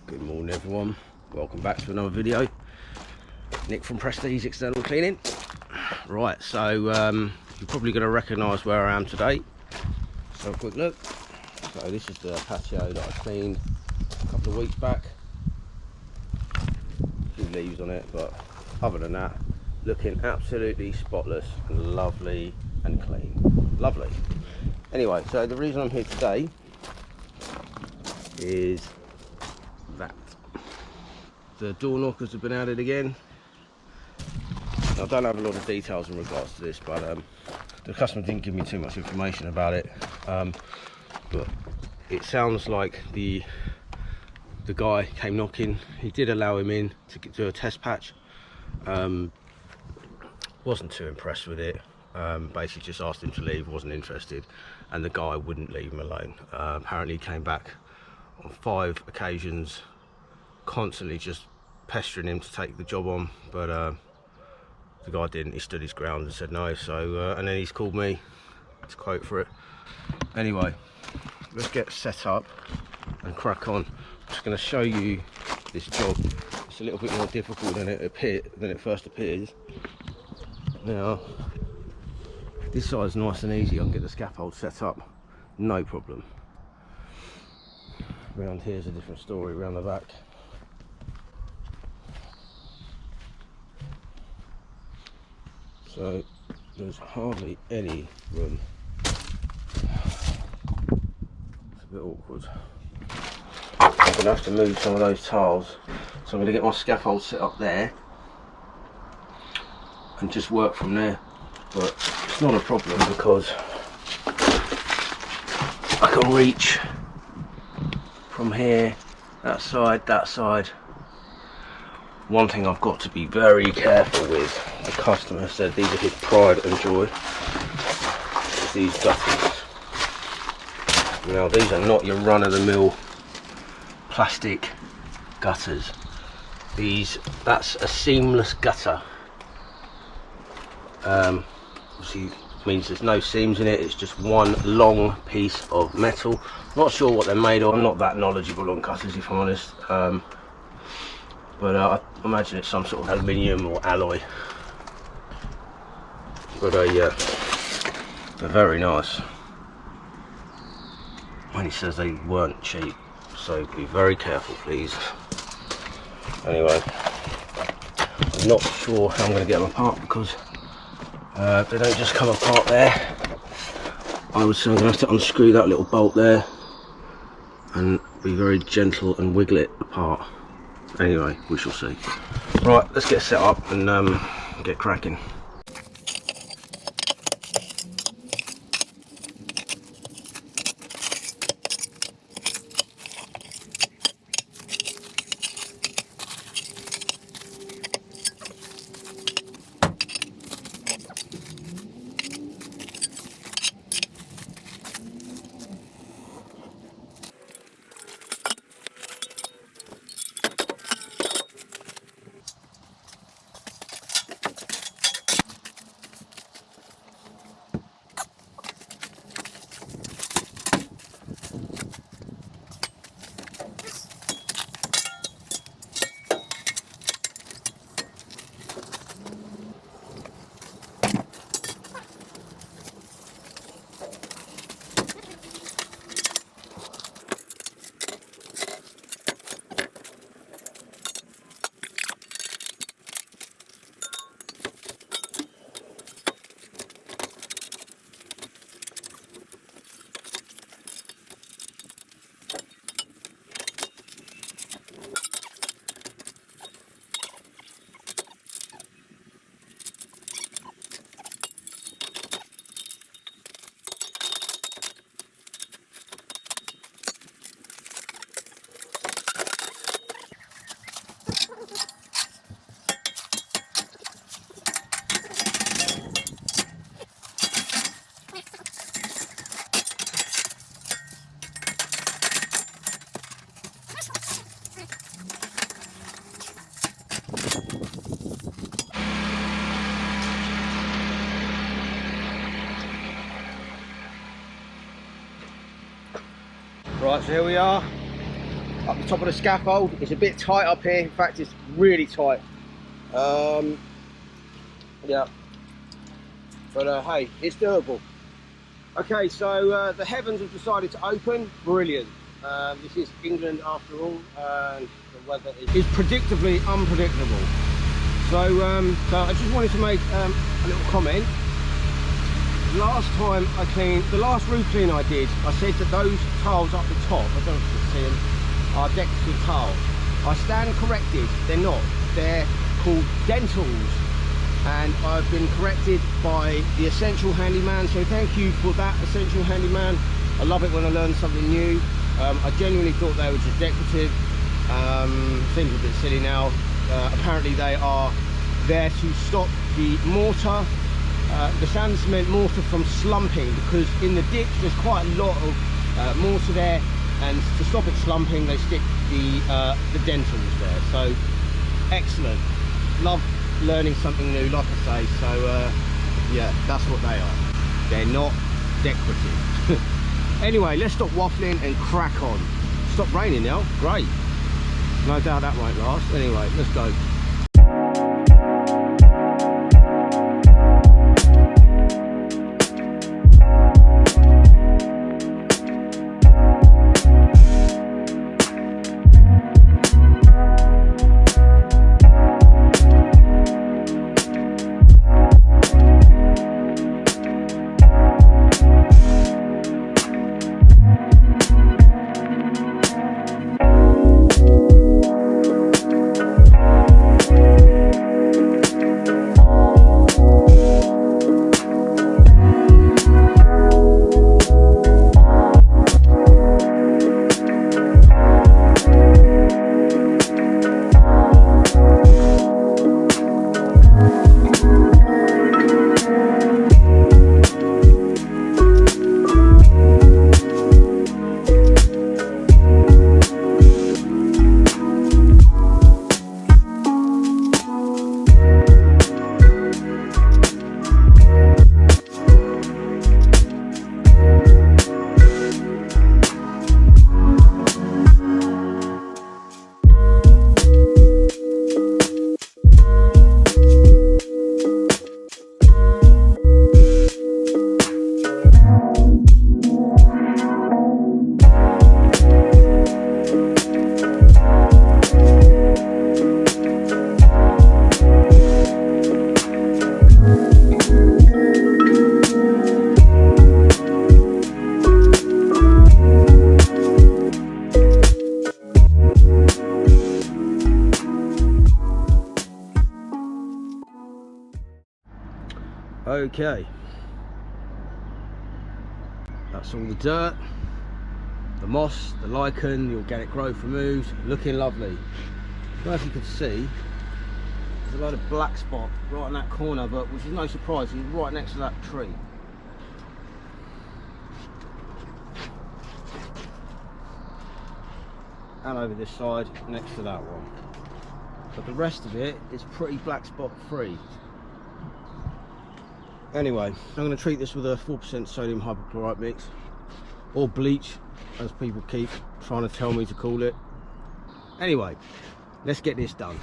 Good morning everyone, welcome back to another video. Nick from Prestige External Cleaning. Right, so you're probably going to recognise where I am today. Let's have a quick look. So this is the patio that I cleaned a couple of weeks back. A few leaves on it, but other than that, looking absolutely spotless and lovely and clean. Lovely. Anyway, so the reason I'm here today is that the door knockers have been added again. I don't have a lot of details in regards to this, but the customer didn't give me too much information about it, but it sounds like the guy came knocking. He did allow him in to do a test patch. Wasn't too impressed with it. Basically just asked him to leave, wasn't interested, and the guy wouldn't leave him alone. Apparently he came back on 5 occasions, constantly just pestering him to take the job on, but the guy didn't. He stood his ground and said no. So and then he's called me to quote for it. Anyway, let's get set up and crack on. I'm just going to show you this job. It's a little bit more difficult than it first appears. Now this side's nice and easy. I can get the scaffold set up, no problem. Round here's a different story, round the back. So there's hardly any room. It's a bit awkward. I'm going to have to move some of those tiles. So I'm going to get my scaffold set up there and just work from there. But it's not a problem because I can reach from here, that side. One thing I've got to be very careful with, the customer said these are his pride and joy, is these gutters. Now these are not your run-of-the-mill plastic gutters. That's a seamless gutter. Obviously means there's no seams in it, it's just one long piece of metal. Not sure what they're made of, I'm not that knowledgeable on gutters if I'm honest, but I imagine it's some sort of aluminium or alloy. But they're very nice. When he says they weren't cheap, so be very careful please. Anyway, I'm not sure how I'm going to get them apart because they don't just come apart there. I would say I'm going to have to unscrew that little bolt there and be very gentle and wiggle it apart. Anyway, we shall see. Right, let's get set up and get cracking. Right, so here we are. up the top of the scaffold. It's a bit tight up here. In fact, it's really tight. Yeah, but hey, it's doable. Okay, so the heavens have decided to open. Brilliant. This is England after all, and the weather is predictably unpredictable. So, so I just wanted to make a little comment. Last time I cleaned, the last roof clean I did, I said that those tiles up the top, I don't know if you can see them, are decorative tiles. I stand corrected, they're not. They're called dentals, and I've been corrected by the Essential Handyman, so thank you for that, Essential Handyman. I love it when I learn something new. I genuinely thought they were just decorative. Seems a bit silly now. Apparently they are there to stop the mortar, the sand cement mortar, from slumping, because in the ditch there's quite a lot of mortar there, and to stop it slumping they stick the dentals there. So excellent, love learning something new, like I say. So yeah, that's what they are. They're not decorative. Anyway, let's stop waffling and crack on. Stop raining now, great. No doubt that won't last. Anyway, let's go. Okay, that's all the dirt, the moss, the lichen, the organic growth removed, looking lovely. I don't know if you can see, there's a lot of black spot right in that corner, but which is no surprise, it's right next to that tree. And over this side next to that one. But the rest of it is pretty black spot free. Anyway, I'm going to treat this with a 4% sodium hypochlorite mix, or bleach as people keep trying to tell me to call it. Anyway, let's get this done.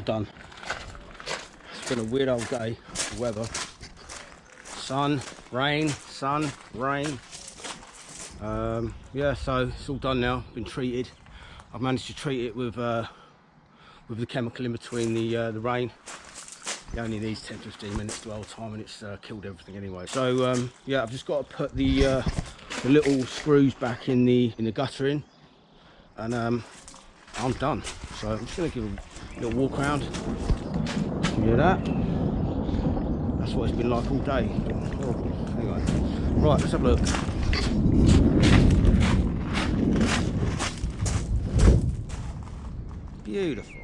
done. It's been a weird old day, the weather. Sun, rain, yeah, so it's all done now, been treated. I've managed to treat it with the chemical in between the rain. It only needs 10-15 minutes to old time, and it's killed everything anyway. So yeah, I've just got to put the little screws back in the gutter in, and I'm done. So I'm just going to give a little walk around. You hear that? That's what it's been like all day. Horrible. Anyway, right, let's have a look. Beautiful.